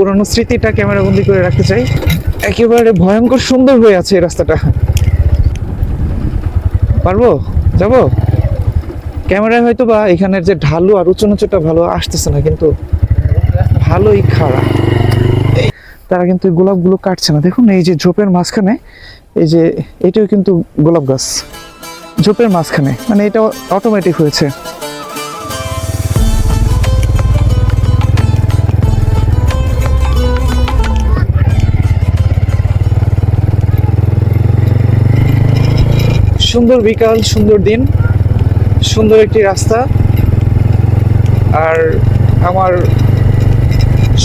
পুরনো স্মৃতিটা ক্যামেরা বন্দি করে রাখতে চাই। একেবারে ভয়ঙ্কর সুন্দর হয়ে আছে এই রাস্তাটা। পারবো যাবো? ক্যামেরায় হয়তো বা এখানের যে ঢালু আর উঁচু নিচুটা ভালো আসতেছে না, কিন্তু ভালোই খারাপ। তারা কিন্তু এই গোলাপগুলো কাটছে না। দেখুন এই যে ঝোপের মাঝখানে, এই যে এটাও কিন্তু গোলাপ গাছ ঝোপের মাঝখানে, মানে এটা অটোমেটিক হয়েছে। সুন্দর বিকাল, সুন্দর দিন, সুন্দর একটি রাস্তা। আর আমার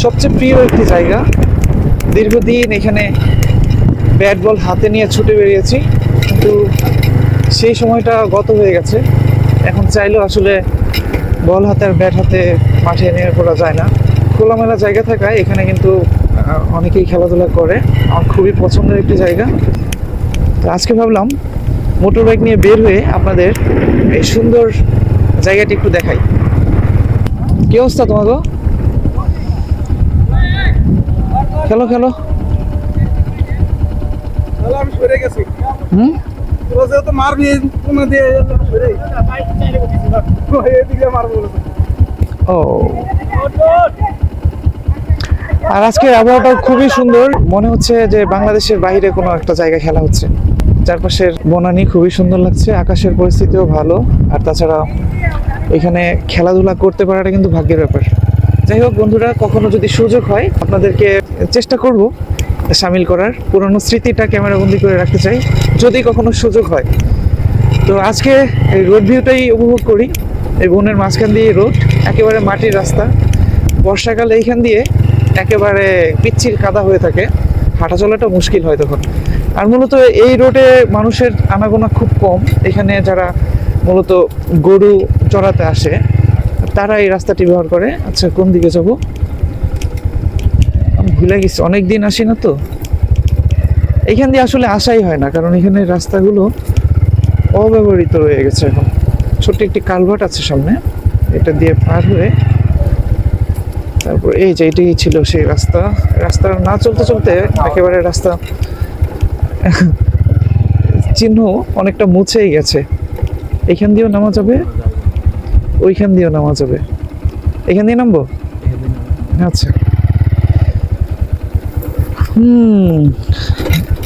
সবচেয়ে প্রিয় একটি জায়গা। দীর্ঘদিন এখানে ব্যাট বল হাতে নিয়ে ছুটে বেরিয়েছি, কিন্তু সেই সময়টা গত হয়ে গেছে। এখন চাইলেও আসলে বল হাতে আর ব্যাট হাতে মাঠে নিয়ে করা যায় না। খোলামেলা জায়গা থাকায় এখানে কিন্তু অনেকেই খেলাধুলা করে। আমার খুবই পছন্দের একটি জায়গা। তো আজকে ভাবলাম মোটর বাইক নিয়ে বের হয়ে আপনাদের এই সুন্দর জায়গাটি একটু দেখাই। কি অবস্থা তোমাকে? খেলো খেলো। আমি সরে গেছি। হুম, তো মারবি দিয়ে এদিকে মারবো। ও আর আজকের আবহাওয়াটা খুবই সুন্দর, মনে হচ্ছে যে বাংলাদেশের বাইরে কোনো একটা জায়গায় খেলা হচ্ছে। চারপাশের বনানী খুবই সুন্দর লাগছে, আকাশের পরিস্থিতিও ভালো। আর তাছাড়া এখানে খেলাধুলা করতে পারাটা কিন্তু ভাগ্যের ব্যাপার। যাই হোক বন্ধুরা, কখনো যদি সুযোগ হয় আপনাদেরকে চেষ্টা করব সামিল করার, পুরনো স্মৃতিটা ক্যামেরা বন্দি করে রাখতে চাই যদি কখনো সুযোগ হয়। তো আজকে এই রোড ভিউটাই উপভোগ করি। এই বনের মাঝখান দিয়ে রোড, একেবারে মাটির রাস্তা। বর্ষাকালে এইখান দিয়ে একেবারে পিচ্ছিল কাদা হয়ে থাকে, হাঁটা চলাটা মুশকিল হয় তখন। আর মূলত এই রোডে মানুষের আনাগোনা খুব কম। এখানে যারা মূলত গরু চড়াতে আসে তারা এই রাস্তাটি ব্যবহার করে। আচ্ছা, কোন দিকে যাব আমি ভুলে গেছি, অনেক দিন আসি না তো। এইখান দিয়ে আসলে আসাই হয় না, কারণ এখানে রাস্তাগুলো অব্যবহৃত রয়ে গেছে। এখন ছোট্ট একটি কালভার্ট আছে সামনে, এটা দিয়ে পার হয়ে তারপর এই যে এটাই ছিল সেই রাস্তা। রাস্তা না চলতে চলতে একেবারে রাস্তা চিহ্ন অনেকটা মুছেই গেছে। এখান দিয়েও নামা যাবে, ওইখান দিয়েও নামা যাবে। এখান দিয়ে নামবো? আচ্ছা।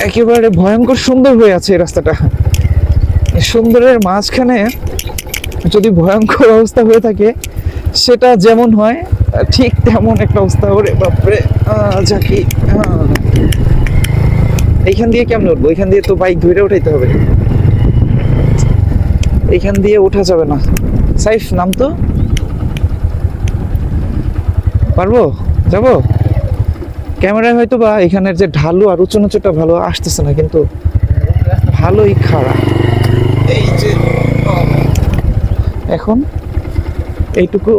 একেবারে ভয়ঙ্কর সুন্দর হয়ে আছে এই রাস্তাটা। সুন্দরের মাঝখানে যদি ভয়ঙ্কর অবস্থা হয়ে থাকে, সেটা যেমন হয় ঠিক তেমন একটা অবস্থা। ওরে বাপরে, ঝাঁকি। এইখান দিয়ে কেমন উঠবো? এইখান দিয়ে তো বাইক ধরে উঠাইতে হবে, এইখান দিয়ে ওঠা যাবে না। সাইফ নাম তো, পারবো যাবো? ক্যামেরায় হয়তো বা এখানের যে ঢালু আর উঁচু নিচুটা ভালো আসতেছে না, কিন্তু ভালোই খারাপ। এই যে এখন এইটুকু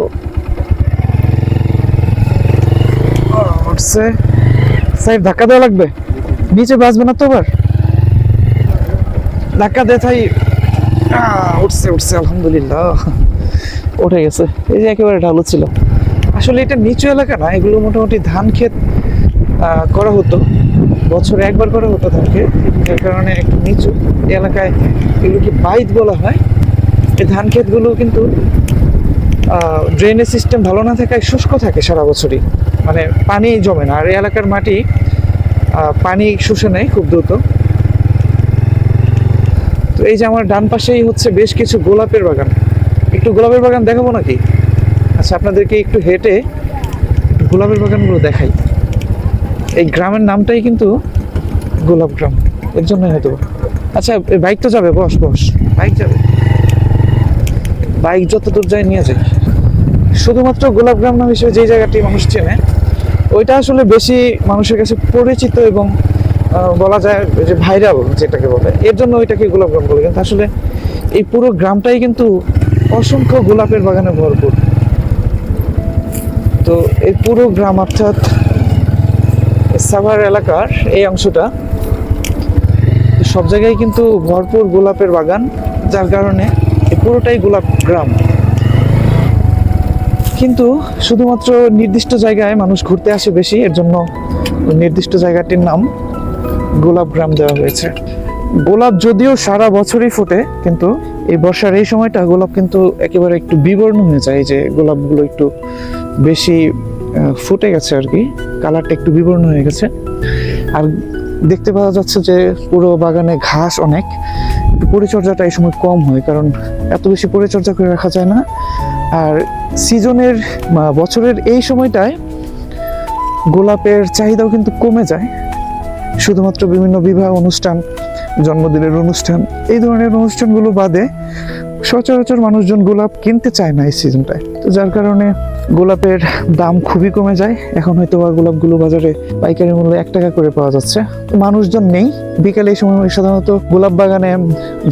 উঠছে। সাইফ ধাক্কা দেওয়া লাগবে, নিচে বাঁচবে না তো আবার। ধাক্কা দে তাই। উঠছে উঠছে, আলহামদুলিল্লাহ উঠে গেছে। এই যে একেবারে ঢালু ছিল। আসলে এটা নিচু এলাকা না, এগুলো মোটামুটি ধান ক্ষেত করা হতো, বছরে একবার করা হতো ধান ক্ষেত, যার কারণে একটু নিচু এলাকায় এগুলোকে বাইত বলা হয়। এই ধান ক্ষেতগুলো কিন্তু ড্রেনেজ সিস্টেম ভালো না থাকায় শুষ্ক থাকে সারা বছরই, মানে পানি জমে না। আর এই এলাকার মাটি পানি শুষে নেয় খুব দ্রুত। তো এই যে আমার ডান পাশেই হচ্ছে বেশ কিছু গোলাপের বাগান। একটু গোলাপের বাগান দেখাবো নাকি? আচ্ছা, আপনাদেরকে একটু হেঁটে গোলাপের বাগানগুলো দেখাই। এই গ্রামের নামটাই কিন্তু গোলাপ গ্রাম, এর জন্যই হয়তো। আচ্ছা, বাইক তো যাবে, বস বস, বাইক যাবে, বাইক যত দূর যায় নিয়ে যায়। শুধুমাত্র গোলাপ গ্রাম নাম হিসেবে যে জায়গাটি মানুষ চেনে, ওইটা আসলে বেশি মানুষের কাছে পরিচিত এবং বলা যায় যে ভাইরাল যেটাকে বলে, এর জন্য ওইটাকে গোলাপ গ্রাম বলে। কিন্তু আসলে এই পুরো গ্রামটাই কিন্তু অসংখ্য গোলাপের বাগানে ভরপুর। তো এই পুরো গ্রাম অর্থাৎ সাভার এলাকার এই অংশটা সব জায়গায় কিন্তু ভরপুর গোলাপের বাগান, যার কারণে এই পুরোটাই গোলাপ গ্রাম। কিন্তু শুধুমাত্র নির্দিষ্ট জায়গায় মানুষ ঘুরতে আসে বেশি, এর জন্য ওই নির্দিষ্ট জায়গাটির নাম গোলাপ গ্রাম দেওয়া হয়েছে। গোলাপ যদিও সারা বছরই ফোটে, কিন্তু এই বর্ষার এই সময়টা গোলাপ কিন্তু একেবারে একটু বিবর্ণ হয়ে যায়। এই যে গোলাপগুলো একটু বেশি ফুটে গেছে আর কি, কালারটা একটু বিবর্ণ হয়ে গেছে। আর দেখতে পাওয়া যাচ্ছে যে পুরো বাগানে ঘাস অনেক, একটু পরিচর্যাটা এই সময় কম হয়, কারণ এত বেশি পরিচর্যা করে রাখা যায় না। আর সিজনের বছরের এই সময়টায় গোলাপের চাহিদাও কিন্তু কমে যায়, শুধুমাত্র বিভিন্ন বিবাহ অনুষ্ঠান, জন্মদিনের অনুষ্ঠান, এই ধরনের অনুষ্ঠানগুলো বাদে সচরাচর মানুষজন গোলাপ কিনতে চায় না এই সিজনটায়। তো যার কারণে গোলাপের দাম খুবই কমে যায়। এখন হয়তো বা গোলাপগুলো বাজারে পাইকারি মূল্যে 1 টাকা করে পাওয়া যাচ্ছে। মানুষজন নেই বিকেলে, এই সময় সাধারণত গোলাপ বাগানে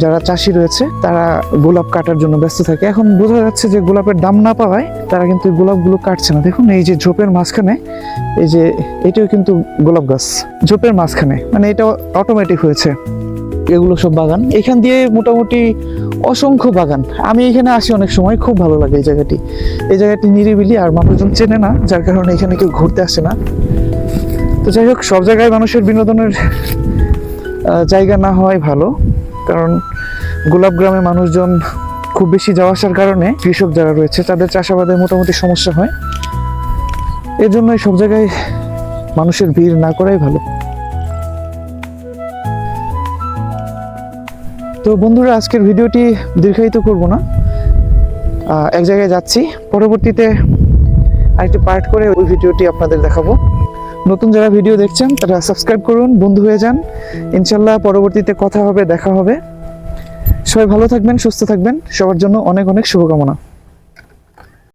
যারা চাষি রয়েছে তারা গোলাপ কাটার জন্য ব্যস্ত থাকে। এখন বোঝা যাচ্ছে যে গোলাপের দাম না পাওয়ায় তারা কিন্তু গোলাপগুলো কাটছে না। দেখুন এই যে ঝোপের মাঝখানে, এই যে এটাও কিন্তু গোলাপ গাছ ঝোপের মাঝখানে, মানে এটা অটোমেটিক হয়েছে। এগুলো সব বাগান, এখান দিয়ে মোটামুটি অসংখ্য বাগান। আমি এখানে আসি অনেক সময়, খুব ভালো লাগে এই জায়গাটি। এই জায়গাটি নিরিবিলি, আর মানুষজন চেনে না, যার কারণে এখানে কেউ ঘুরতে আসে না। তো যাই হোক, সব জায়গায় মানুষের বিনোদনের জায়গা না হওয়াই ভালো, কারণ গোলাপ গ্রামে মানুষজন খুব বেশি যাওয়া আসার কারণে কৃষক যারা রয়েছে তাদের চাষাবাদে মোটামুটি সমস্যা হয়। এর জন্য সব জায়গায় মানুষের ভিড় না করাই ভালো। তো বন্ধুরা, আজকের ভিডিওটি দীর্ঘায়িত করব না, এক জায়গায় যাচ্ছি, পরবর্তীতে আরেকটি পার্ট করে ওই ভিডিওটি আপনাদের দেখাবো। নতুন যারা ভিডিও দেখছেন তারা সাবস্ক্রাইব করুন, বন্ধু হয়ে যান। ইনশাল্লাহ পরবর্তীতে কথা হবে, দেখা হবে। সবাই ভালো থাকবেন, সুস্থ থাকবেন, সবার জন্য অনেক অনেক শুভকামনা।